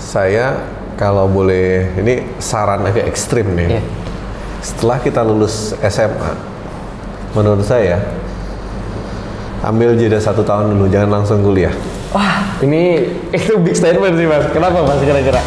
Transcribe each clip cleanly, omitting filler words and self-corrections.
Saya kalau boleh, ini saran agak ekstrim nih. Iya. Setelah kita lulus SMA, menurut saya ambil jeda 1 tahun dulu, jangan langsung kuliah. Wah, ini itu big statement sih Mas. Kenapa Mas kira-kira?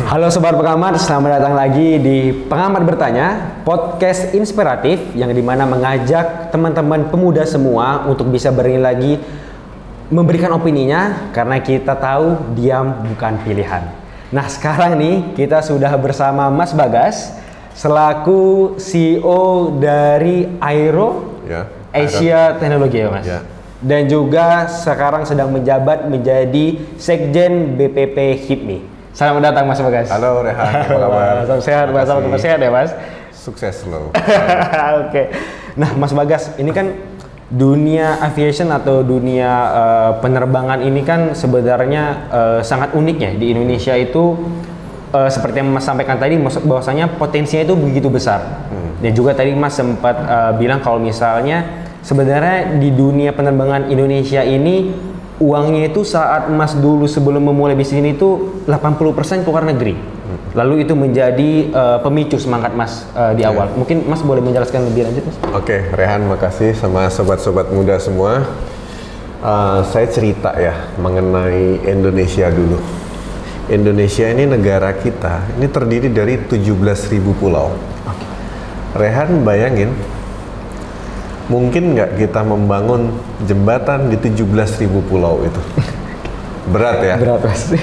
Halo Sobat Pengamat, selamat datang lagi di Pengamat Bertanya, podcast inspiratif yang dimana mengajak teman-teman pemuda semua untuk bisa berani lagi memberikan opininya karena kita tahu diam bukan pilihan. Nah sekarang nih kita sudah bersama Mas Bagas selaku CEO dari Aero Ya, Asia Teknologi ya Mas? Ya. Dan juga sekarang sedang menjabat menjadi Sekjen BPP HIPMI. Selamat datang Mas Bagas. Halo Rehan, apa kabar? Salam sehat, Mas. Salam sehat ya Mas. Sukses lo. Oke. Nah Mas Bagas, ini kan dunia aviation atau dunia penerbangan ini kan sebenarnya sangat unik ya di Indonesia itu. Seperti yang Mas sampaikan tadi, bahwasanya potensinya itu begitu besar. Dan juga tadi Mas sempat bilang kalau misalnya sebenarnya di dunia penerbangan Indonesia ini uangnya itu saat Mas dulu sebelum memulai bisnis ini itu 80% keluar negeri. Lalu itu menjadi pemicu semangat Mas di awal. Mungkin Mas boleh menjelaskan lebih lanjut Mas? Oke, Rehan, makasih sama sobat-sobat muda semua. Saya cerita ya mengenai Indonesia dulu. Indonesia ini negara kita, ini terdiri dari 17.000 pulau. Rehan bayangin, mungkin nggak kita membangun jembatan di 17.000 pulau itu? Berat ya? Berat Mas.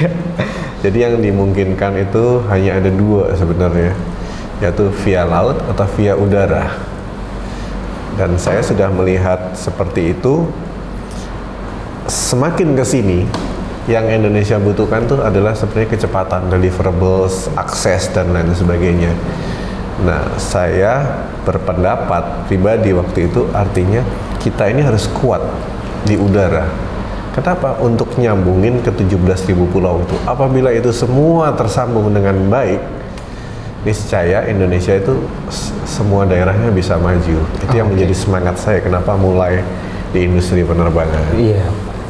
Jadi yang dimungkinkan itu hanya ada 2 sebenarnya, yaitu via laut atau via udara. Dan saya sudah melihat seperti itu. Semakin ke sini, yang Indonesia butuhkan tuh adalah sebenarnya kecepatan, deliverables, akses dan lain sebagainya. Nah, saya berpendapat pribadi waktu itu artinya kita ini harus kuat di udara. Kenapa? Untuk nyambungin ke 17.000 pulau itu. Apabila itu semua tersambung dengan baik, niscaya Indonesia itu semua daerahnya bisa maju. Itu yang menjadi semangat saya kenapa mulai di industri penerbangan. Iya.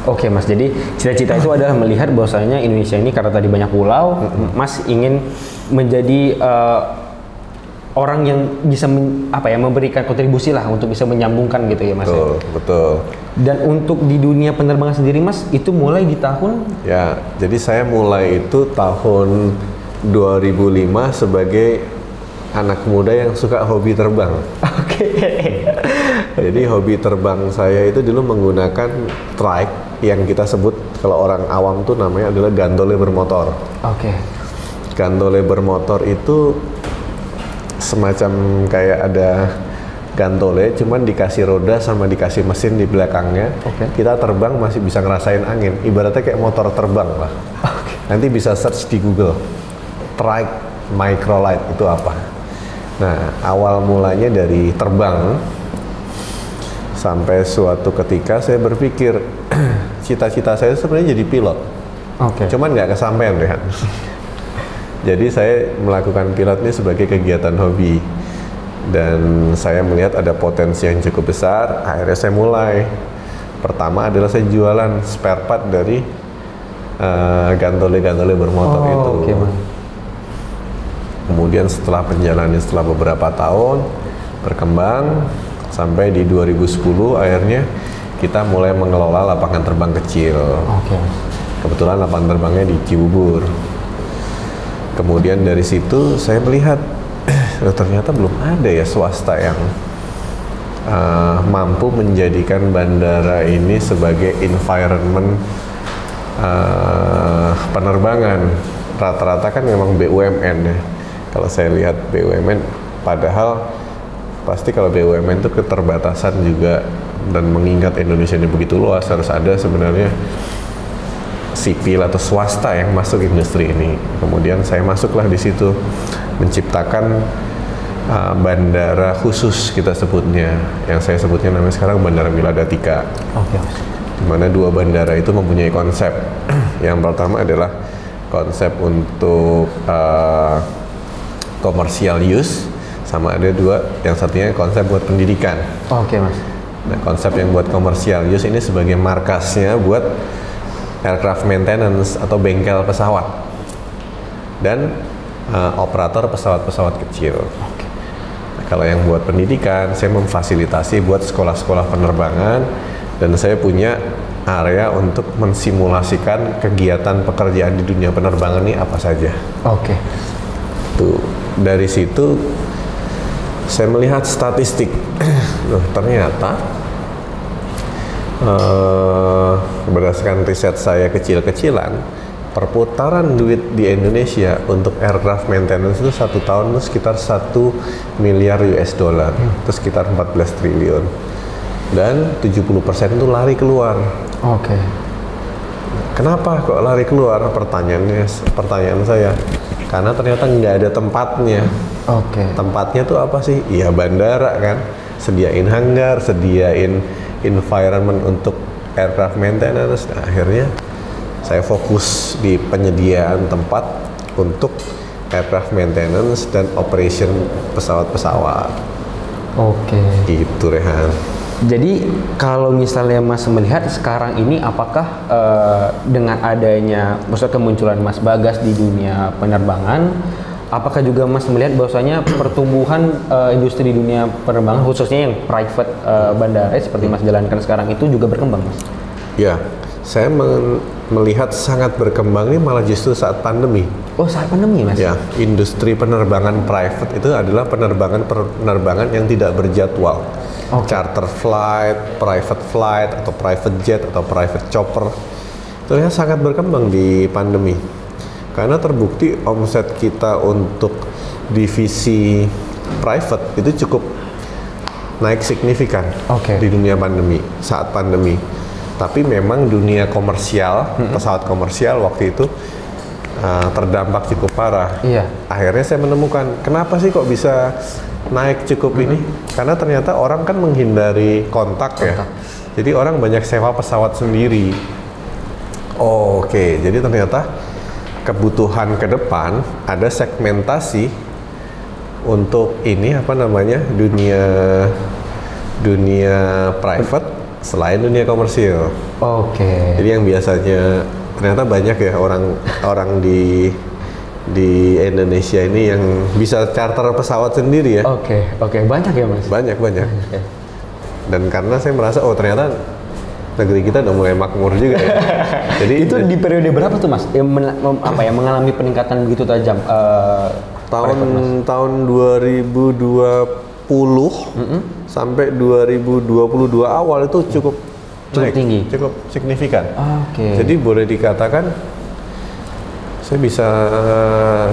Oke Mas, jadi cita-cita itu adalah melihat bahwasanya Indonesia ini karena tadi banyak pulau, Mas ingin menjadi orang yang bisa memberikan kontribusi lah untuk bisa menyambungkan gitu ya Mas. Betul, betul. Dan untuk di dunia penerbangan sendiri Mas, itu mulai di tahun? Ya, jadi saya mulai itu tahun 2005 sebagai anak muda yang suka hobi terbang. Oke. Jadi hobi terbang saya itu dulu menggunakan trike yang kita sebut kalau orang awam tuh namanya adalah gantole bermotor. Oke. Gantole bermotor itu semacam kayak ada gantole, cuman dikasih roda sama dikasih mesin di belakangnya. Oke. Kita terbang masih bisa ngerasain angin. Ibaratnya kayak motor terbang lah. Oke. Nanti bisa search di Google. Trike microlight itu apa? Nah, awal mulanya dari terbang sampai suatu ketika saya berpikir cita-cita saya sebenarnya jadi pilot. Oke. Cuman nggak kesampaian Rehan. Jadi saya melakukan pilot ini sebagai kegiatan hobi dan saya melihat ada potensi yang cukup besar. Akhirnya saya mulai. Pertama adalah saya jualan spare part dari gantole-gantole bermotor itu. Oke, Mas. Kemudian setelah perjalanan setelah beberapa tahun berkembang sampai di 2010 akhirnya kita mulai mengelola lapangan terbang kecil. Oke. Kebetulan lapangan terbangnya di Cibubur. Kemudian dari situ saya melihat ternyata belum ada ya swasta yang mampu menjadikan bandara ini sebagai environment penerbangan. Rata-rata kan memang BUMN ya. Kalau saya lihat BUMN, padahal pasti kalau BUMN itu keterbatasan juga, dan mengingat Indonesia ini begitu luas harus ada sebenarnya sipil atau swasta yang masuk industri ini. Kemudian saya masuklah di situ menciptakan bandara khusus kita sebutnya, yang saya sebutnya namanya sekarang Bandara Miladatika. Oke, Mas. Di mana dua bandara itu mempunyai konsep. Yang pertama adalah konsep untuk commercial use, sama ada dua, yang satunya konsep buat pendidikan. Oke, Mas. Nah, konsep yang buat commercial use ini sebagai markasnya buat aircraft maintenance atau bengkel pesawat dan operator pesawat-pesawat kecil. Nah, kalau yang buat pendidikan, saya memfasilitasi buat sekolah-sekolah penerbangan, dan saya punya area untuk mensimulasikan kegiatan pekerjaan di dunia penerbangan ini apa saja. Oke. Tuh, dari situ saya melihat statistik. Loh, ternyata berdasarkan riset saya kecil-kecilan, perputaran duit di Indonesia untuk aircraft maintenance itu 1 tahun itu sekitar 1 miliar US dollar, itu sekitar 14 triliun, dan 70% itu lari keluar. Oke. Kenapa kok lari keluar? Pertanyaan saya, karena ternyata nggak ada tempatnya. Oke. Tempatnya tuh apa sih? Iya, bandara kan, sediain hanggar, sediain environment untuk aircraft maintenance. Nah, akhirnya saya fokus di penyediaan tempat untuk aircraft maintenance dan operation pesawat-pesawat. Oke. Gitu, Rehan. Jadi kalau misalnya Mas melihat sekarang ini, apakah dengan adanya, maksudnya kemunculan Mas Bagas di dunia penerbangan, apakah juga Mas melihat bahwasanya pertumbuhan industri di dunia penerbangan, khususnya yang private bandara seperti Mas jalankan sekarang itu juga berkembang, Mas? Ya, saya melihat sangat berkembang ini malah justru saat pandemi. Oh, saat pandemi, Mas? Ya, industri penerbangan private itu adalah penerbangan yang tidak berjadwal. Charter flight, private flight, atau private jet, atau private chopper. Itu ya sangat berkembang di pandemi. Karena terbukti omset kita untuk divisi private itu cukup naik signifikan di dunia pandemi, saat pandemi. Tapi memang dunia komersial, pesawat komersial waktu itu terdampak cukup parah. Iya. Akhirnya saya menemukan, kenapa sih kok bisa naik cukup ini? Karena ternyata orang kan menghindari kontak ya. Jadi orang banyak sewa pesawat sendiri. Oke, jadi ternyata kebutuhan ke depan ada segmentasi untuk ini dunia private selain dunia komersil. Oke. Jadi yang biasanya ternyata banyak ya orang di Indonesia ini yang bisa charter pesawat sendiri ya. Oke, banyak ya, Mas? Banyak. Dan karena saya merasa ternyata negeri kita udah mulai makmur juga ya. Jadi itu di periode berapa tuh, Mas? Yang mengalami peningkatan begitu tajam? Tahun 2020 sampai 2022 awal itu cukup tinggi, cukup signifikan. Oke. Jadi boleh dikatakan saya bisa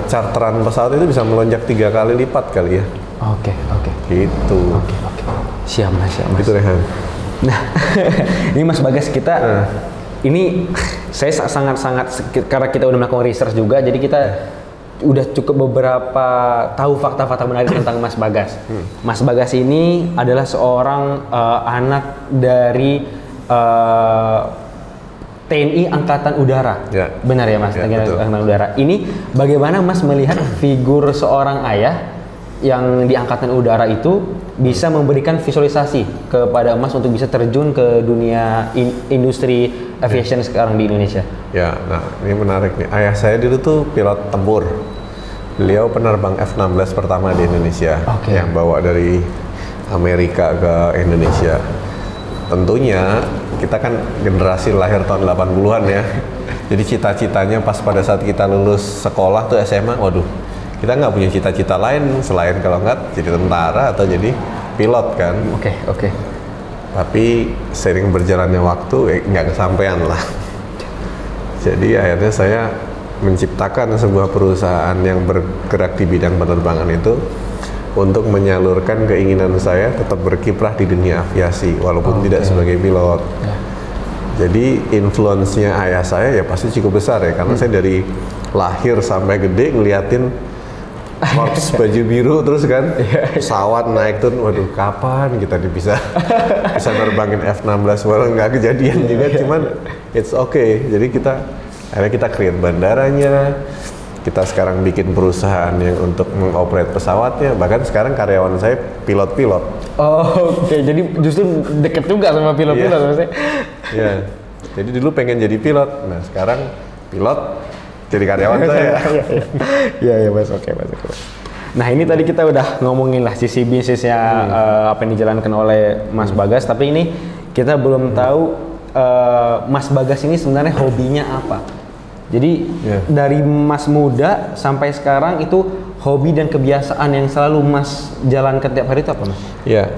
charteran pesawat itu bisa melonjak 3 kali lipat kali ya. Oke. Gitu. Oke. Siap, Mas. Gitu, Rehan. Nah, ini Mas Bagas, kita ini saya sangat-sangat, karena kita udah melakukan research juga, jadi kita udah cukup beberapa tahu fakta-fakta menarik tentang Mas Bagas. Mas Bagas ini adalah seorang anak dari TNI Angkatan Udara. Ya. Benar ya, Mas? Ya, TNI betul. Angkatan Udara. Ini bagaimana Mas melihat figur seorang ayah yang di Angkatan Udara itu bisa memberikan visualisasi kepada Mas untuk bisa terjun ke dunia industri aviation sekarang di Indonesia? Ya, nah ini menarik nih. Ayah saya dulu tuh pilot tempur. Beliau penerbang F-16 pertama di Indonesia, yang bawa dari Amerika ke Indonesia. Tentunya kita kan generasi lahir tahun 80-an ya. Jadi cita-citanya pas pada saat kita lulus sekolah tuh SMA, waduh, kita nggak punya cita-cita lain selain kalau nggak jadi tentara atau jadi pilot kan. Oke. Tapi sering berjalannya waktu nggak kesampaian lah. Jadi akhirnya saya menciptakan sebuah perusahaan yang bergerak di bidang penerbangan itu untuk menyalurkan keinginan saya tetap berkiprah di dunia aviasi walaupun tidak sebagai pilot. Jadi influence-nya ayah saya ya pasti cukup besar ya, karena saya dari lahir sampai gede ngeliatin Korps baju biru terus kan pesawat naik tuh, waduh kapan kita bisa nerbangin F-16, walau nggak kejadian juga, cuman it's okay. Jadi akhirnya kita create bandaranya, kita sekarang bikin perusahaan yang untuk mengoperate pesawatnya, bahkan sekarang karyawan saya pilot-pilot. Oke, jadi justru deket juga sama pilot-pilot maksudnya. Iya, jadi dulu pengen jadi pilot, nah sekarang pilot jadi karyawan saya. Iya Mas, oke Mas. Nah ini tadi kita udah ngomongin lah sisi bisnisnya apa yang dijalankan oleh Mas Bagas, tapi ini kita belum tahu Mas Bagas ini sebenarnya hobinya apa. Jadi dari Mas muda sampai sekarang itu hobi dan kebiasaan yang selalu Mas jalankan tiap hari itu apa Mas? Iya,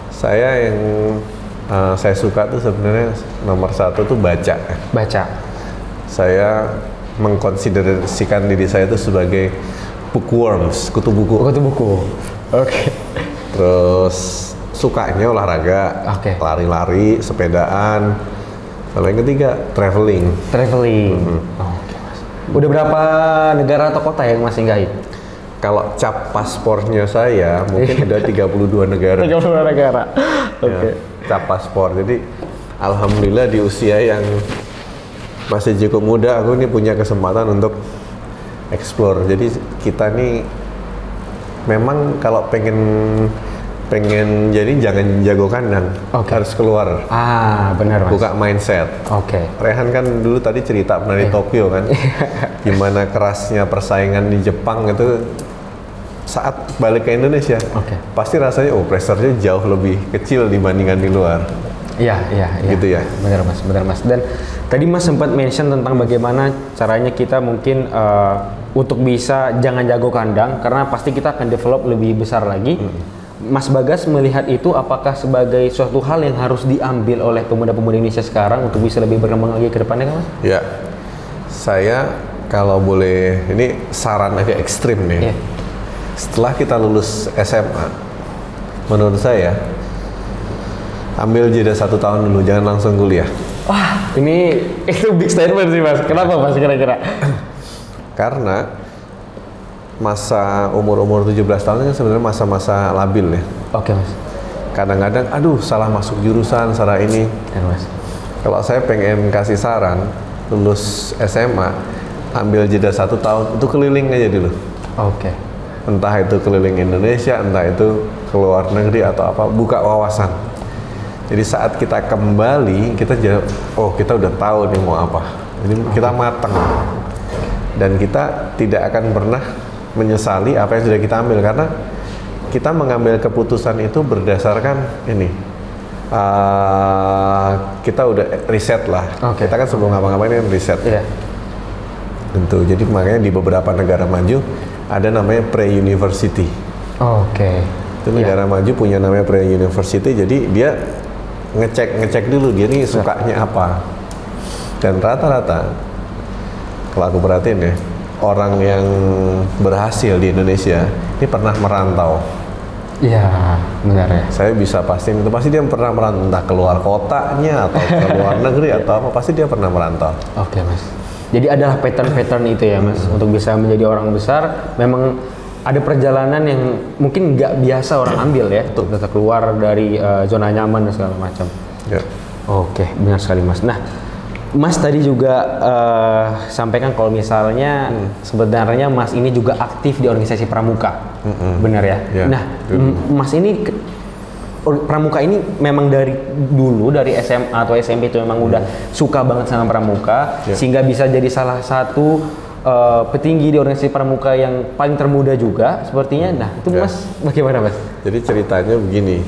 saya yang saya suka tuh sebenarnya nomor satu tuh baca. Baca. Saya mengkonsiderasikan diri saya itu sebagai bookworms, kutu buku. Kutu buku. Oke. Terus sukanya olahraga, lari-lari, sepedaan. Sama yang ketiga, traveling. Oke Mas. Udah berapa negara atau kota yang Mas singgahi? Kalau cap paspornya saya mungkin ada 32 negara. 32 negara. Oke. Cap paspor. Jadi alhamdulillah di usia yang masih cukup muda, aku ini punya kesempatan untuk explore. Jadi kita nih memang kalau pengen jadi jangan jago kandang, harus keluar. Benar Mas. Buka mindset. Rehan kan dulu tadi cerita pernah di Tokyo kan, gimana kerasnya persaingan di Jepang itu saat balik ke Indonesia. Pasti rasanya pressure-nya jauh lebih kecil dibandingkan di luar. Iya. Gitu ya. Benar Mas. Dan tadi Mas sempat mention tentang bagaimana caranya kita mungkin untuk bisa jangan jago kandang, karena pasti kita akan develop lebih besar lagi. Mas Bagas melihat itu apakah sebagai suatu hal yang harus diambil oleh pemuda-pemuda Indonesia sekarang untuk bisa lebih berkembang lagi ke depannya kan Mas? Ya, saya kalau boleh, ini saran agak ekstrim nih. Setelah kita lulus SMA, menurut saya ambil jeda 1 tahun dulu, jangan langsung kuliah. Wah, itu big statement sih Mas. Kenapa Mas kira-kira? Karena masa umur 17 tahun kan sebenarnya masa-masa labil ya. Mas. Kadang-kadang, salah masuk jurusan, salah ini. Mas. Kalau saya pengen kasih saran, lulus SMA, ambil jeda 1 tahun, itu keliling aja dulu. Entah itu keliling Indonesia, entah itu ke luar negeri atau apa, buka wawasan. Jadi saat kita kembali, kita udah tahu nih mau apa. Jadi kita matang. Dan kita tidak akan pernah menyesali apa yang sudah kita ambil, karena kita mengambil keputusan itu berdasarkan kita udah riset lah. Kita kan sebelum ngapa-ngapain kan riset. Tentu. Jadi makanya di beberapa negara maju ada namanya pre-university. Itu negara maju punya namanya pre-university. Jadi dia ngecek dulu dia nih sukanya apa. Dan rata-rata kalau aku perhatiin ya, orang yang berhasil di Indonesia ini pernah merantau. Iya, benar ya. Saya bisa pastiin itu pasti dia pernah merantau, entah keluar kotanya atau ke luar negeri atau apa, pasti dia pernah merantau. Mas. Jadi adalah pattern itu ya Mas, untuk bisa menjadi orang besar memang ada perjalanan yang mungkin nggak biasa orang ambil ya, untuk bisa keluar dari zona nyaman dan segala macam. Benar sekali Mas. Nah, Mas tadi juga sampaikan kalau misalnya sebenarnya Mas ini juga aktif di organisasi pramuka, benar ya? Nah, Mas ini pramuka ini memang dari dulu, dari SMA atau SMP itu memang udah suka banget sama pramuka, sehingga bisa jadi salah satu petinggi di organisasi pramuka yang paling termuda juga sepertinya. Nah, itu Mas bagaimana Mas? Jadi ceritanya begini,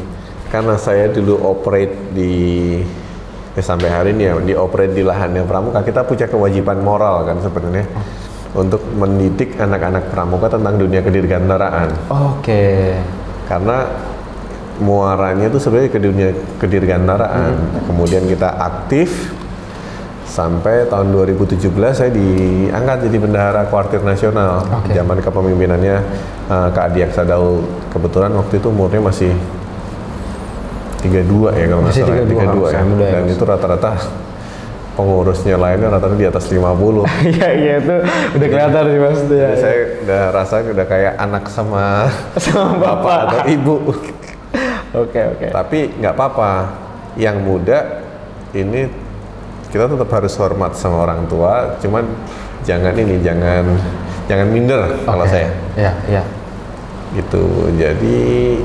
karena saya dulu operate sampai hari ini ya, dioperate di lahannya pramuka, kita punya kewajiban moral kan sebenarnya untuk mendidik anak-anak pramuka tentang dunia kedirgantaraan. Karena muaranya itu sebenarnya ke dunia kedirgantaraan. Kemudian kita aktif sampai tahun 2017 saya diangkat jadi bendahara Kuartir Nasional. Zaman kepemimpinannya Kak Adiaksa Daud. Kebetulan waktu itu umurnya masih 32 ya kalau nggak salah, 32 ya. Dan itu rata-rata pengurusnya lainnya rata-rata di atas 50. Iya iya itu udah kelihatan sih mas. Jadi saya udah rasanya udah kayak anak sama Sama bapak atau ibu. Oke. Tapi nggak apa-apa, yang muda ini kita tetap harus hormat sama orang tua, cuman jangan minder kalau saya. Iya. Gitu. Jadi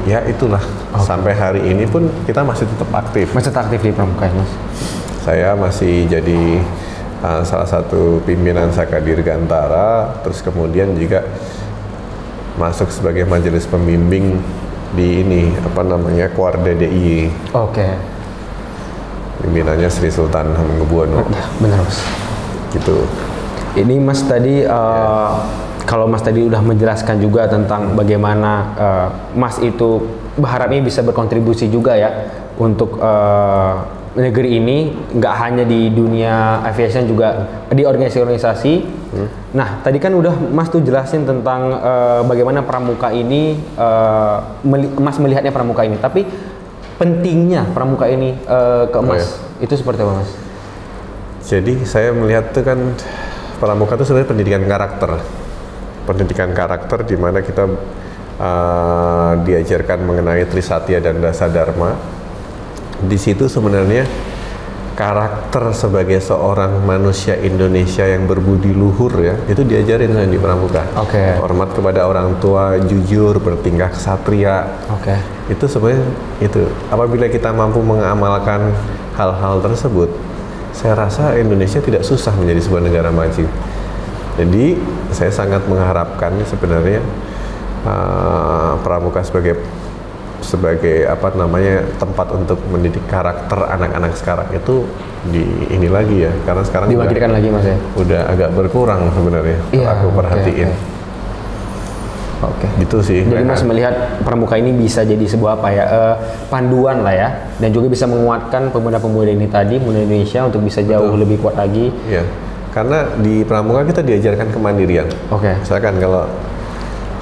ya itulah. Sampai hari ini pun kita masih tetap aktif. Masih tetap aktif di Pramuka ya mas? Saya masih jadi salah satu pimpinan Saka Dirgantara, terus kemudian juga masuk sebagai majelis pembimbing di ini Kuarda DIY. Oke. Pimpinannya Sri Sultan Hamengkubuwono. Ya, benar mas. Gitu. Ini mas tadi kalau mas tadi udah menjelaskan juga tentang bagaimana mas itu berharapnya bisa berkontribusi juga ya untuk negeri ini, nggak hanya di dunia aviation juga di organisasi-organisasi. Nah tadi kan udah mas tuh jelasin tentang bagaimana Pramuka ini, mas melihatnya Pramuka ini, tapi pentingnya Pramuka ini ke mas itu seperti apa mas? Jadi saya melihat tuh kan Pramuka itu sebenarnya pendidikan karakter di mana kita diajarkan mengenai Trisatya dan Dasa Dharma. Di situ sebenarnya karakter sebagai seorang manusia Indonesia yang berbudi luhur ya, itu diajarin di Pramuka. Hormat kepada orang tua, jujur, bertingkah ksatria. Itu sebenarnya itu. Apabila kita mampu mengamalkan hal-hal tersebut, saya rasa Indonesia tidak susah menjadi sebuah negara maju. Jadi saya sangat mengharapkan sebenarnya Pramuka sebagai tempat untuk mendidik karakter anak-anak sekarang itu ini lagi ya, karena sekarang diwakilkan lagi mas ya, udah agak berkurang sebenarnya. Aku perhatiin. Gitu sih. Jadi mas melihat Pramuka ini bisa jadi sebuah panduan lah ya, dan juga bisa menguatkan pemuda-pemuda ini tadi, pemuda Indonesia untuk bisa jauh lebih kuat lagi. Iya. Karena di Pramuka kita diajarkan kemandirian. Misalkan kalau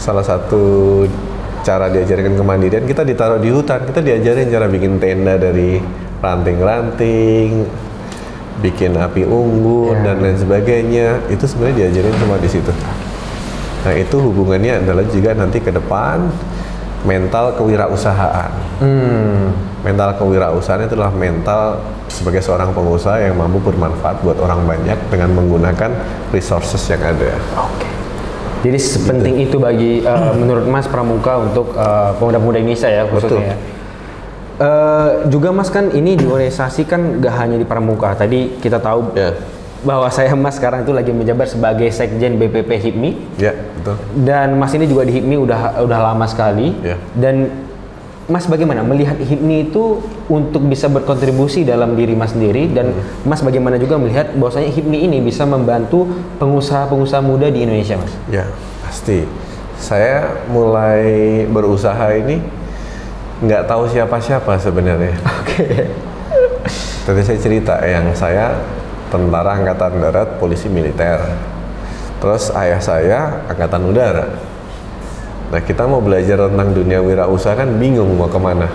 salah satu cara diajarkan kemandirian, kita ditaruh di hutan, kita diajarin cara bikin tenda dari ranting-ranting, bikin api unggun dan lain sebagainya. Itu sebenarnya diajarin cuma di situ. Nah itu hubungannya adalah juga nanti ke depan mental kewirausahaan. Mental kewirausahaan itu adalah mental sebagai seorang pengusaha yang mampu bermanfaat buat orang banyak dengan menggunakan resources yang ada. Jadi sepenting itu bagi menurut Mas Pramuka untuk pemuda-pemuda Indonesia ya khususnya ya. Juga Mas kan ini di organisasi kan gak hanya di Pramuka. Tadi kita tahu bahwa Mas sekarang itu lagi menjabat sebagai Sekjen BPP HIPMI. Betul. Dan Mas ini juga di HIPMI udah lama sekali. Dan Mas bagaimana melihat HIPMI itu untuk bisa berkontribusi dalam diri Mas sendiri, dan Mas bagaimana juga melihat bahwasanya HIPMI ini bisa membantu pengusaha-pengusaha muda di Indonesia, Mas? Ya, pasti. Saya mulai berusaha ini nggak tahu siapa-siapa sebenarnya. Tadi saya cerita yang saya tentara angkatan darat, polisi militer. Terus ayah saya angkatan udara. Nah kita mau belajar tentang dunia wirausaha kan bingung mau kemana.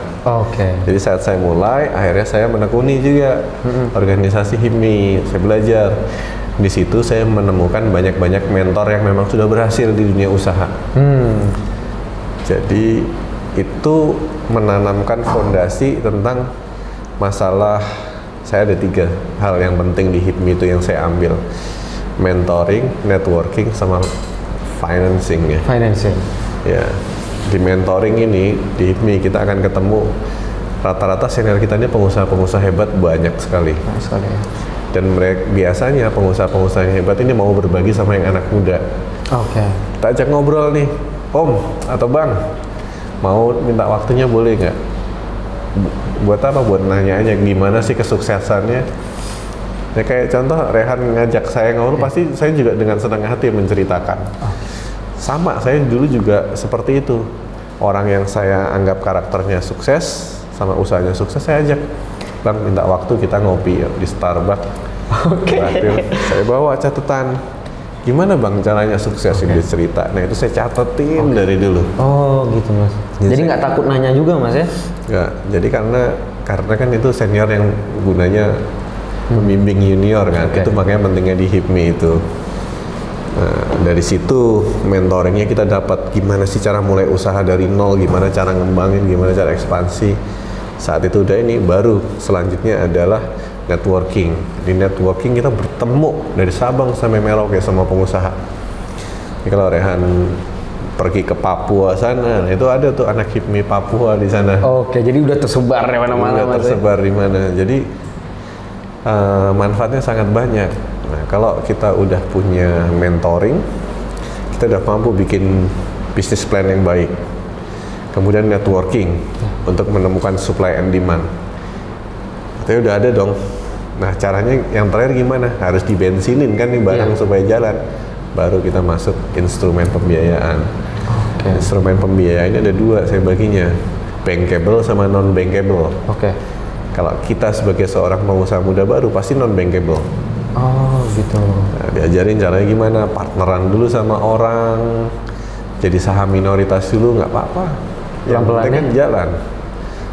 Jadi saat saya mulai, akhirnya saya menekuni juga organisasi HIPMI. Saya belajar. Di situ saya menemukan banyak-banyak mentor yang memang sudah berhasil di dunia usaha. Jadi itu menanamkan fondasi tentang masalah. Saya ada 3 hal yang penting di HIPMI itu yang saya ambil: mentoring, networking, sama financing ya. Ya, di mentoring ini di HIPMI kita akan ketemu rata-rata senior kita ini pengusaha-pengusaha hebat banyak sekali. Dan mereka biasanya pengusaha-pengusaha yang hebat ini mau berbagi sama yang anak muda. Kita ajak ngobrol nih, Om atau Bang, mau minta waktunya boleh nggak? Buat apa? Buat nanya aja gimana sih kesuksesannya. Ya kayak contoh Rehan ngajak saya ngobrol, pasti saya juga dengan senang hati menceritakan. Sama, saya dulu juga seperti itu. Orang yang saya anggap karakternya sukses, sama usahanya sukses, saya ajak, Bang minta waktu kita ngopi ya, di Starbucks. Saya bawa catatan, gimana Bang caranya sukses, dia cerita. Nah itu saya catetin dari dulu. Gitu Mas. Jadi nggak takut nanya juga Mas ya? Nggak, jadi karena kan itu senior yang gunanya membimbing junior kan. Itu makanya pentingnya di HIPMI itu. Nah, dari situ mentoringnya kita dapat gimana sih cara mulai usaha dari nol, gimana cara ngembangin, gimana cara ekspansi. Saat itu udah ini, baru selanjutnya adalah networking. Di networking kita bertemu dari Sabang sampai Merauke sama pengusaha. Jadi kalau Rehan pergi ke Papua sana, itu ada tuh anak HIPMI Papua di sana. Oke, jadi udah tersebar di mana-mana. Udah tersebar di mana. Jadi manfaatnya sangat banyak. Nah, kalau kita udah punya mentoring, kita udah mampu bikin bisnis plan yang baik. Kemudian networking untuk menemukan supply and demand. Tapi udah ada dong. Nah, caranya yang terakhir gimana? Harus dibensinin kan nih barang supaya jalan. Baru kita masuk instrumen pembiayaan. Instrumen pembiayaan ini ada dua saya baginya. Bankable sama non bankable. Kalau kita sebagai seorang pengusaha muda baru pasti non bankable. Oh gitu. Nah, diajarin caranya gimana, partneran dulu sama orang, jadi saham minoritas dulu nggak apa-apa. Yang penting kan jalan.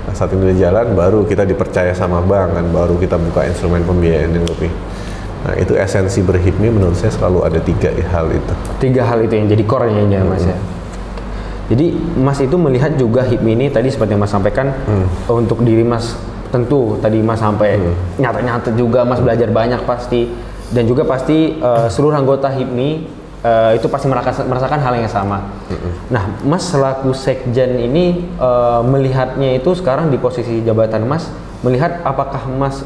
Nah, saat ini udah jalan, baru kita dipercaya sama bank kan, baru kita buka instrumen pembiayaan yang lebih. Nah itu esensi berHIPMI menurut saya selalu ada 3 hal itu. 3 hal itu yang jadi core-nya Mas ya. Jadi Mas itu melihat juga HIPMI ini tadi seperti yang Mas sampaikan untuk diri Mas. Tentu tadi Mas sampai nyata-nyata juga Mas belajar banyak pasti, dan juga pasti seluruh anggota HIPMI itu pasti merasakan hal yang sama. Nah, Mas selaku sekjen ini melihatnya itu sekarang di posisi jabatan Mas, melihat apakah Mas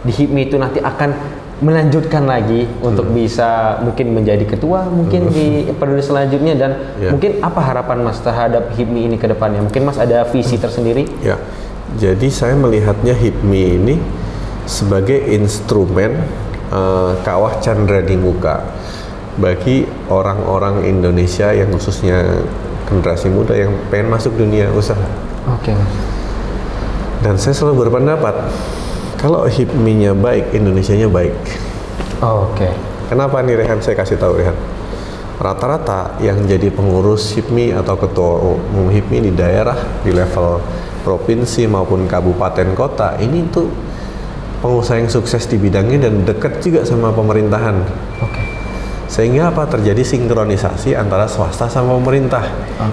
di HIPMI itu nanti akan melanjutkan lagi untuk bisa mungkin menjadi ketua mungkin di periode selanjutnya, dan mungkin apa harapan Mas terhadap HIPMI ini ke depannya? Mungkin Mas ada visi tersendiri? Ya. Jadi saya melihatnya HIPMI ini sebagai instrumen kawah candra di muka bagi orang-orang Indonesia yang khususnya generasi muda yang pengen masuk dunia usaha. Dan saya selalu berpendapat kalau HIPMI-nya baik, Indonesianya baik. Kenapa nih Rehan? Saya kasih tahu Rehan. Rata-rata yang jadi pengurus HIPMI atau ketua umum HIPMI di daerah, di level provinsi maupun kabupaten kota, ini tuh pengusaha yang sukses di bidangnya dan dekat juga sama pemerintahan. Sehingga apa? Terjadi sinkronisasi antara swasta sama pemerintah.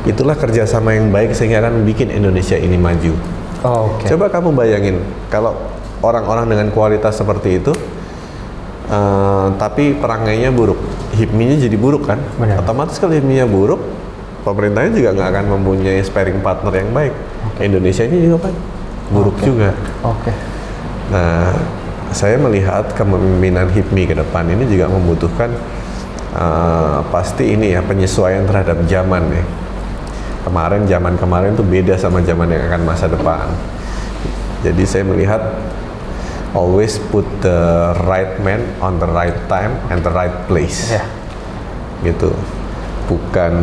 Itulah kerjasama yang baik sehingga akan bikin Indonesia ini maju. Coba kamu bayangin kalau orang-orang dengan kualitas seperti itu, tapi perangainya buruk, HIPMI-nya jadi buruk kan? Otomatis kalau HIPMI-nya buruk, pemerintahnya juga nggak akan mempunyai sparring partner yang baik. Indonesia ini juga baik, buruk juga. Nah, saya melihat kepemimpinan HIPMI ke depan ini juga membutuhkan pasti ini ya, penyesuaian terhadap zaman ya. Zaman kemarin tuh beda sama zaman yang akan masa depan. Jadi saya melihat always put the right man on the right time and the right place. Gitu. Bukan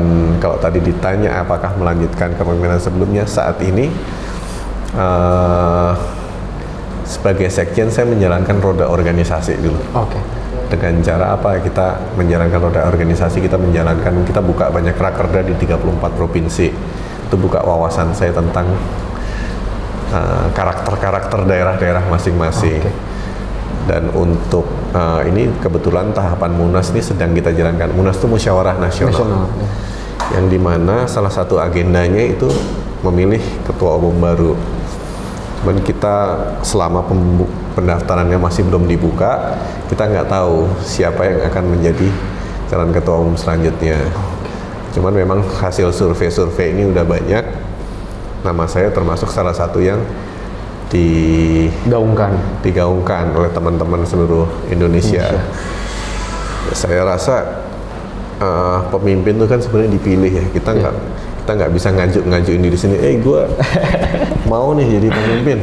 kalau tadi ditanya apakah melanjutkan kepemimpinan sebelumnya, saat ini sebagai sekjen saya menjalankan roda organisasi dulu. Dengan cara apa? Kita menjalankan roda organisasi, kita buka banyak rakerda di 34 provinsi. Itu buka wawasan saya tentang karakter-karakter daerah-daerah masing-masing. Dan untuk ini kebetulan tahapan Munas ini sedang kita jalankan. Munas itu musyawarah nasional. Yang dimana salah satu agendanya itu memilih ketua umum baru. Cuman kita selama pendaftarannya masih belum dibuka, kita nggak tahu siapa yang akan menjadi calon ketua umum selanjutnya. Cuman memang hasil survei ini udah banyak. Nama saya termasuk salah satu yang digaungkan oleh teman-teman seluruh Indonesia. Saya rasa pemimpin itu kan sebenarnya dipilih ya. Kita nggak bisa ngajuin diri sini. Gue mau nih jadi pemimpin.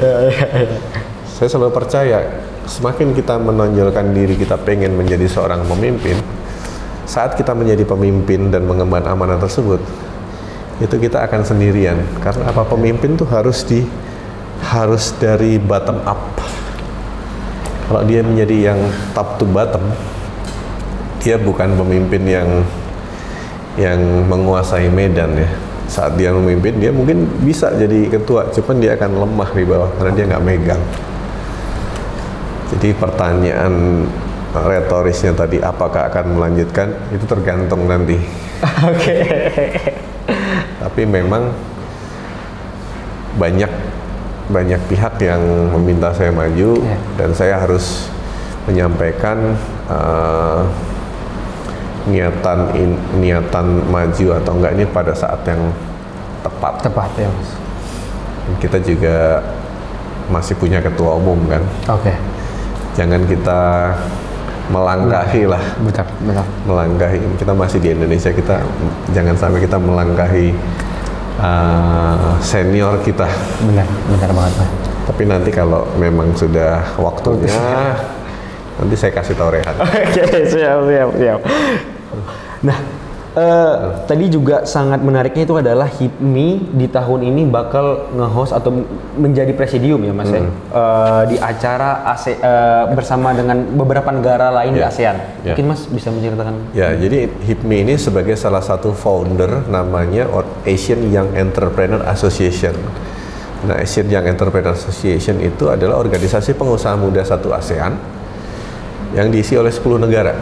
Saya selalu percaya semakin kita menonjolkan diri kita pengen menjadi seorang pemimpin, saat kita menjadi pemimpin dan mengemban amanah tersebut, itu kita akan sendirian. Karena apa? Pemimpin tuh harus dari bottom up. Kalau dia menjadi yang top to bottom, dia bukan pemimpin yang menguasai medan ya. Saat dia memimpin, dia mungkin bisa jadi ketua, cuman dia akan lemah di bawah karena dia nggak megang. Jadi pertanyaan retorisnya tadi apakah akan melanjutkan itu tergantung nanti. Oke. Tapi memang banyak pihak yang meminta saya maju dan saya harus menyampaikan niatan maju atau enggak ini pada saat yang tepat. Tepat ya Mas. Kita juga masih punya ketua umum kan. Oke. Jangan kita melangkahi lah. Betul. Melangkahi. Kita masih di Indonesia, kita jangan sampai kita melangkahi senior kita. Benar banget Mas. Tapi nanti kalau memang sudah waktunya, nanti saya kasih tahu Rehan. Oke, siap. Nah, tadi juga sangat menariknya itu adalah HIPMI di tahun ini bakal nge-host atau menjadi presidium ya Mas di acara bersama dengan beberapa negara lain di ASEAN. Mungkin Mas bisa menceritakan? Ya, jadi HIPMI ini sebagai salah satu founder namanya Asian Young Entrepreneur Association. Nah, Asian Young Entrepreneur Association itu adalah organisasi pengusaha muda satu ASEAN yang diisi oleh 10 negara.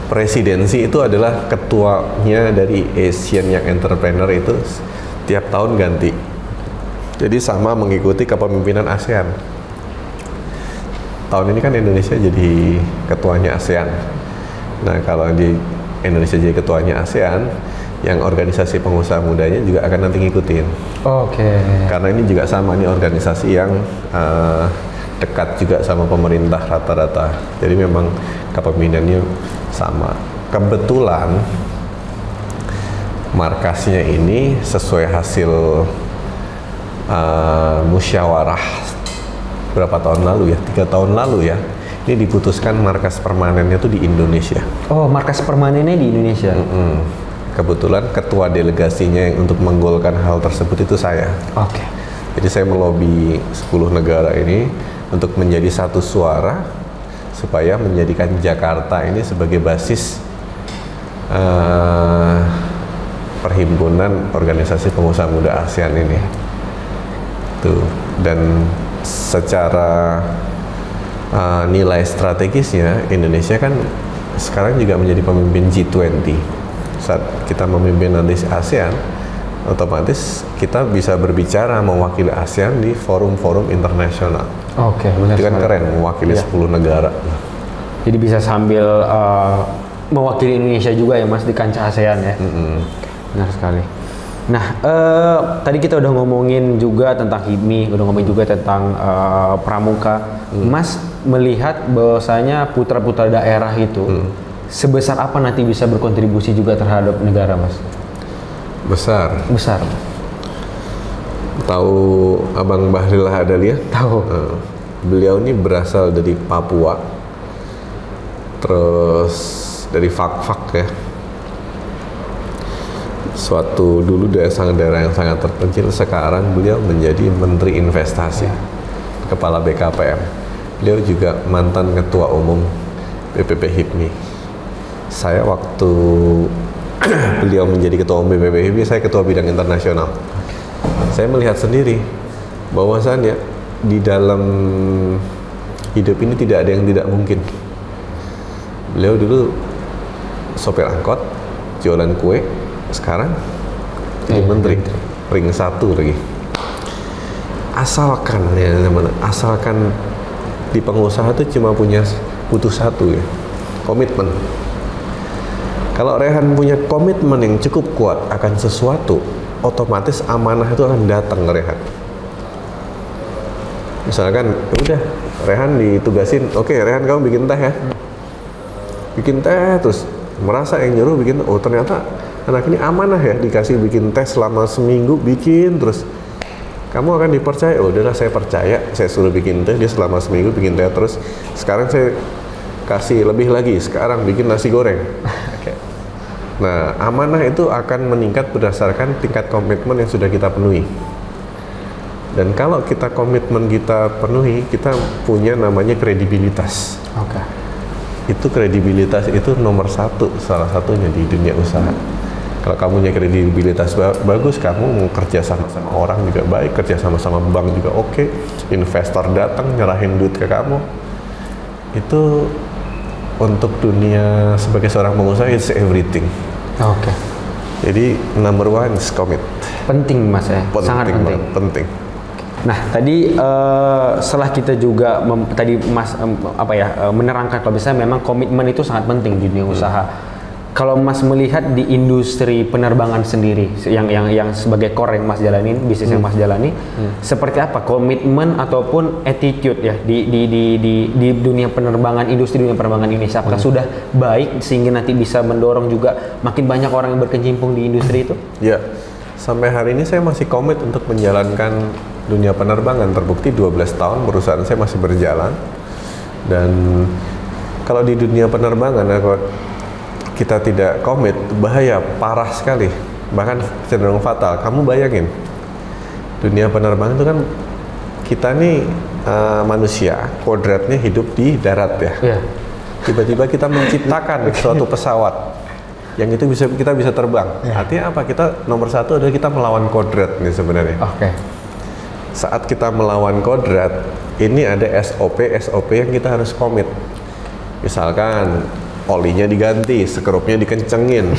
Presidensi itu adalah ketuanya dari Asian Young Entrepreneur itu tiap tahun ganti. Jadi sama mengikuti kepemimpinan ASEAN. Tahun ini kan Indonesia jadi ketuanya ASEAN. Nah, kalau di Indonesia jadi ketuanya ASEAN, yang organisasi pengusaha mudanya juga akan nanti ngikutin. Oke. Karena ini juga sama, ini organisasi yang dekat juga sama pemerintah rata-rata. Jadi memang kepemimpinannya sama. Kebetulan markasnya ini sesuai hasil musyawarah berapa tahun lalu ya? 3 tahun lalu ya. Ini diputuskan markas permanennya tuh di Indonesia. Oh, markas permanennya di Indonesia. Kebetulan ketua delegasinya yang untuk menggolkan hal tersebut itu saya. Oke. Jadi saya melobi 10 negara ini untuk menjadi satu suara supaya menjadikan Jakarta ini sebagai basis perhimpunan organisasi pengusaha muda ASEAN ini. Tuh. Dan secara nilai strategisnya Indonesia kan sekarang juga menjadi pemimpin G20. Saat kita memimpin nanti ASEAN, otomatis kita bisa berbicara mewakili ASEAN di forum-forum internasional. Oke, benar. Itu kan keren, mewakili 10 negara. Jadi bisa sambil mewakili Indonesia juga ya Mas di kancah ASEAN ya. Benar sekali. Nah, tadi kita udah ngomongin juga tentang HIPMI, udah ngomongin juga tentang Pramuka. Mas melihat bahwasanya putra-putra daerah itu sebesar apa nanti bisa berkontribusi juga terhadap negara Mas? Besar. Tahu Abang Bahlil Lahadalia? Tahu. Beliau ini berasal dari Papua, terus dari Fak-Fak ya. Suatu dulu daerah yang sangat terpencil, sekarang beliau menjadi Menteri Investasi, Kepala BKPM. Beliau juga mantan Ketua Umum BPP HIPMI. Saya waktu beliau menjadi Ketua Umum BPP HIPMI, saya Ketua Bidang Internasional. Saya melihat sendiri bahwasannya di dalam hidup ini tidak ada yang tidak mungkin. Beliau dulu sopir angkot, jualan kue, sekarang jadi menteri, ring 1 lagi. Asalkan di pengusaha itu cuma butuh satu ya, komitmen. Kalau Rehan punya komitmen yang cukup kuat akan sesuatu, otomatis amanah itu akan datang ke Rehan. Misalkan, udah Rehan ditugasin, oke Rehan kamu bikin teh ya, bikin teh, terus merasa yang nyuruh bikin, oh ternyata anak ini amanah ya, dikasih bikin teh selama seminggu, bikin terus, kamu akan dipercaya. Oh udahlah saya percaya, saya suruh bikin teh, dia selama seminggu bikin teh terus. Sekarang saya kasih lebih lagi, sekarang bikin nasi goreng. Nah, amanah itu akan meningkat berdasarkan tingkat komitmen yang sudah kita penuhi. Dan kalau kita komitmen kita penuhi, kita punya namanya kredibilitas. Itu kredibilitas itu nomor 1, salah satunya di dunia usaha. Kalau kamu punya kredibilitas bagus, kamu mau kerja sama orang juga baik, kerja sama bank juga oke, investor datang nyerahin duit ke kamu. Itu untuk dunia sebagai seorang pengusaha it's everything. Oke. Jadi number one is commit. Penting Mas ya, sangat penting. Penting. Nah tadi setelah kita juga tadi Mas menerangkan kalau misalnya memang komitmen itu sangat penting di dunia usaha. Kalau Mas melihat di industri penerbangan sendiri yang sebagai core yang Mas jalanin, bisnis yang Mas jalani, seperti apa komitmen ataupun attitude ya di dunia penerbangan, industri dunia penerbangan ini, apakah sudah baik sehingga nanti bisa mendorong juga makin banyak orang yang berkecimpung di industri itu? Ya, sampai hari ini saya masih komit untuk menjalankan dunia penerbangan. Terbukti 12 tahun perusahaan saya masih berjalan. Dan kalau di dunia penerbangan kita tidak komit, bahaya, parah sekali, bahkan cenderung fatal. Kamu bayangin, dunia penerbangan itu kan kita nih manusia, kodratnya hidup di darat ya. Tiba-tiba kita menciptakan suatu pesawat yang itu kita bisa terbang. Artinya apa? Kita nomor satu adalah kita melawan kodrat nih sebenarnya. Saat kita melawan kodrat, ini ada SOP yang kita harus komit. Misalkan olinya diganti, skrupnya dikencengin,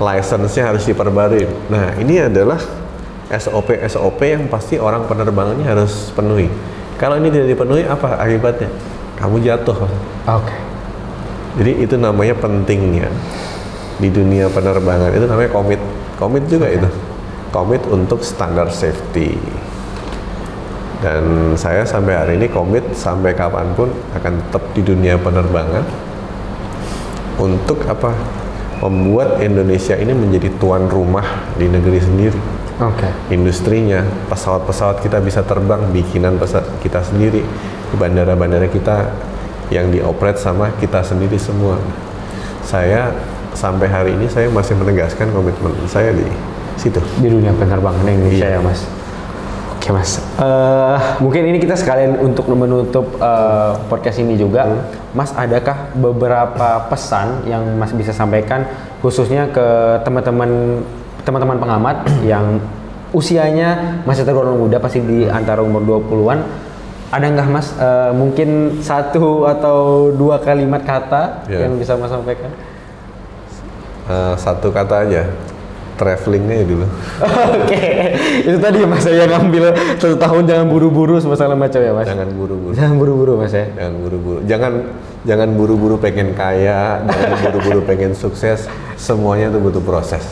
license-nya harus diperbarui. Nah, ini adalah SOP yang pasti orang penerbangannya harus penuhi. Kalau ini tidak dipenuhi, apa akibatnya? Kamu jatuh. Jadi itu namanya pentingnya di dunia penerbangan, itu namanya komit juga itu. Komit untuk standar safety. Dan saya sampai hari ini komit sampai kapanpun akan tetap di dunia penerbangan. Untuk apa? Membuat Indonesia ini menjadi tuan rumah di negeri sendiri. Industrinya, pesawat-pesawat kita bisa terbang bikinan pesawat kita sendiri, bandara-bandara kita yang dioperate sama kita sendiri semua. Saya sampai hari ini saya masih menegaskan komitmen saya di situ. Di dunia penerbangan Indonesia ya Mas. Oke Mas, mungkin ini kita sekalian untuk menutup podcast ini juga, Mas adakah beberapa pesan yang Mas bisa sampaikan khususnya ke teman-teman pengamat yang usianya masih tergolong muda, pasti di antara umur 20-an, ada nggak Mas mungkin 1 atau 2 kalimat kata yang bisa Mas sampaikan? 1 kata aja. Travelingnya dulu. Itu tadi Mas saya ngambil 1 tahun jangan buru-buru segala macam ya Mas. Jangan buru-buru. Jangan buru-buru Mas ya. Jangan buru-buru. Jangan buru-buru pengen kaya, jangan buru-buru pengen sukses. Semuanya itu butuh proses.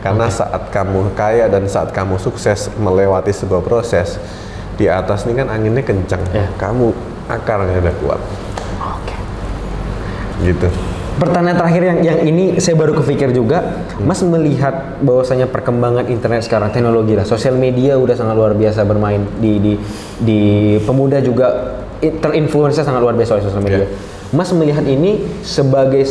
Karena saat kamu kaya dan saat kamu sukses melewati sebuah proses, di atas ini kan anginnya kencang. Kamu akarnya udah kuat. Gitu. Pertanyaan terakhir yang ini saya baru kepikir juga, Mas melihat bahwasanya perkembangan internet sekarang, teknologi lah, sosial media udah sangat luar biasa bermain di pemuda juga terinfluencer sangat luar biasa oleh sosial media. Mas melihat ini sebagai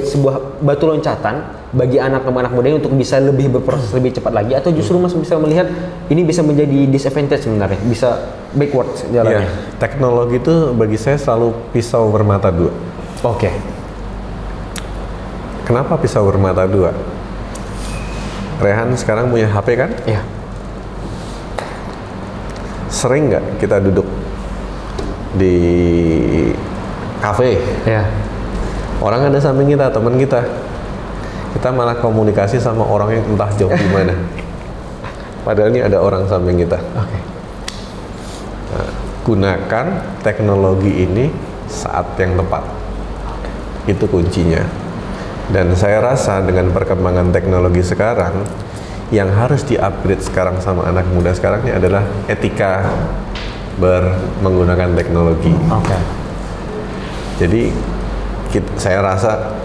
sebuah batu loncatan bagi anak-anak muda ini untuk bisa lebih berproses lebih cepat lagi, atau justru Mas bisa melihat ini bisa menjadi disadvantage sebenarnya, bisa backwards jalannya? Teknologi itu bagi saya selalu pisau bermata dua. Kenapa pisau bermata dua? Rehan sekarang punya HP kan? Sering nggak kita duduk di kafe? Orang ada samping kita, teman kita malah komunikasi sama orang yang entah jauh di mana. Padahal ini ada orang samping kita. Nah, gunakan teknologi ini saat yang tepat. Itu kuncinya. Dan saya rasa dengan perkembangan teknologi sekarang, yang harus di-upgrade sekarang sama anak muda sekarang ini adalah etika menggunakan teknologi. Jadi saya rasa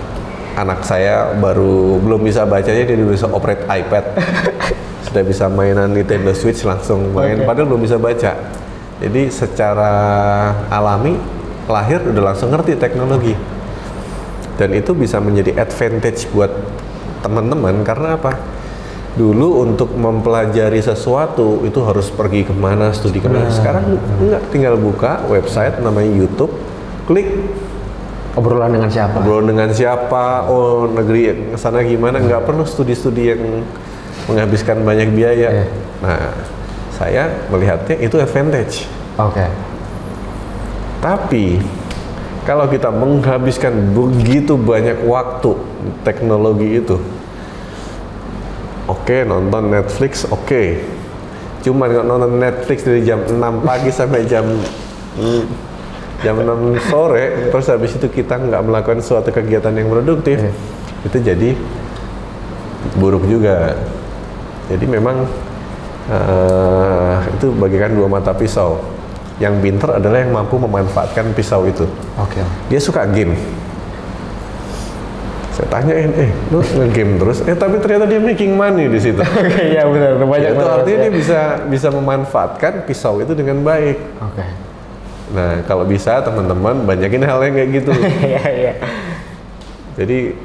anak saya belum bisa bacanya, dia bisa operate iPad. Sudah bisa mainan Nintendo Switch langsung main, padahal belum bisa baca. Jadi secara alami lahir udah langsung ngerti teknologi. Dan itu bisa menjadi advantage buat teman-teman, karena apa? Dulu untuk mempelajari sesuatu itu harus pergi kemana, studi kemana. Sekarang enggak, tinggal buka website namanya YouTube, klik, Obrolan dengan siapa? Obrolan dengan siapa, oh negeri sana gimana, nggak perlu studi-studi yang menghabiskan banyak biaya. Nah, saya melihatnya itu advantage. Oke. Tapi kalau kita menghabiskan begitu banyak waktu teknologi itu, oke, nonton Netflix, oke. Cuman kalau nonton Netflix dari jam 6 pagi sampai jam 6 sore, terus habis itu kita nggak melakukan suatu kegiatan yang produktif, itu jadi buruk juga. Jadi memang itu bagaikan dua mata pisau. Yang pinter adalah yang mampu memanfaatkan pisau itu. Oke. Dia suka game. Saya tanyain, lu nge-game terus? Tapi ternyata dia making money di situ. Oke, iya benar. Banyak itu artinya dia bisa memanfaatkan pisau itu dengan baik. Oke. Nah, kalau bisa teman-teman banyakin hal yang kayak gitu. Iya, iya. Jadi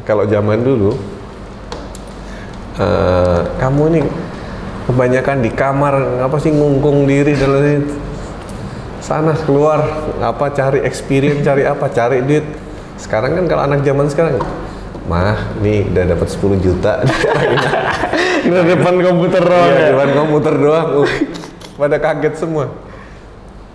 kalau zaman dulu, kamu nih kebanyakan di kamar, apa sih ngungkung diri dalam sana keluar, apa cari experience, cari duit. Sekarang kan kalau anak zaman sekarang, mah nih udah dapat 10 juta Di depan komputer doang. Iya, di depan komputer doang. Pada kaget semua.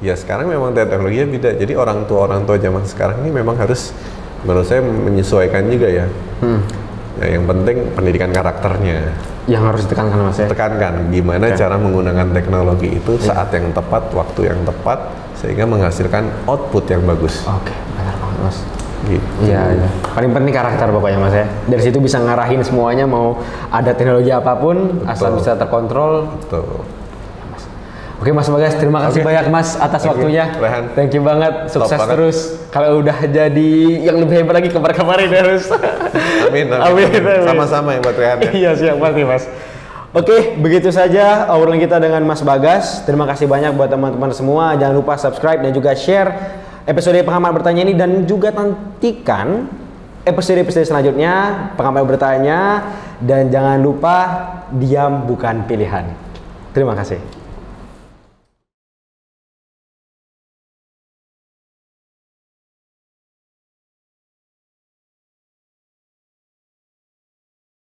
Ya sekarang memang teknologinya beda. Jadi orang tua zaman sekarang ini memang harus, menurut saya, menyesuaikan juga ya. Nah, yang penting pendidikan karakternya. Yang harus ditekankan Mas ya. Tekankan gimana cara menggunakan teknologi itu saat yang tepat, waktu yang tepat, sehingga menghasilkan output yang bagus. Oke, benar banget Mas. Gitu. Iya, iya. Paling penting karakter pokoknya Mas ya. Dari situ bisa ngarahin semuanya, mau ada teknologi apapun, asal bisa terkontrol. Betul. Oke Mas Bagas, terima kasih banyak Mas atas waktunya. Rehan. Thank you banget, sukses banget. terus. Kalau udah jadi yang lebih hebat lagi, kabar-kabarin terus. Amin. Sama-sama ya buat Rehan ya. Iya, siap pasti Mas. Oke, begitu saja obrolan kita dengan Mas Bagas. Terima kasih banyak buat teman-teman semua. Jangan lupa subscribe dan juga share episode Pengamat Bertanya ini, dan juga nantikan episode-episode selanjutnya Pengamat Bertanya, dan jangan lupa diam bukan pilihan. Terima kasih.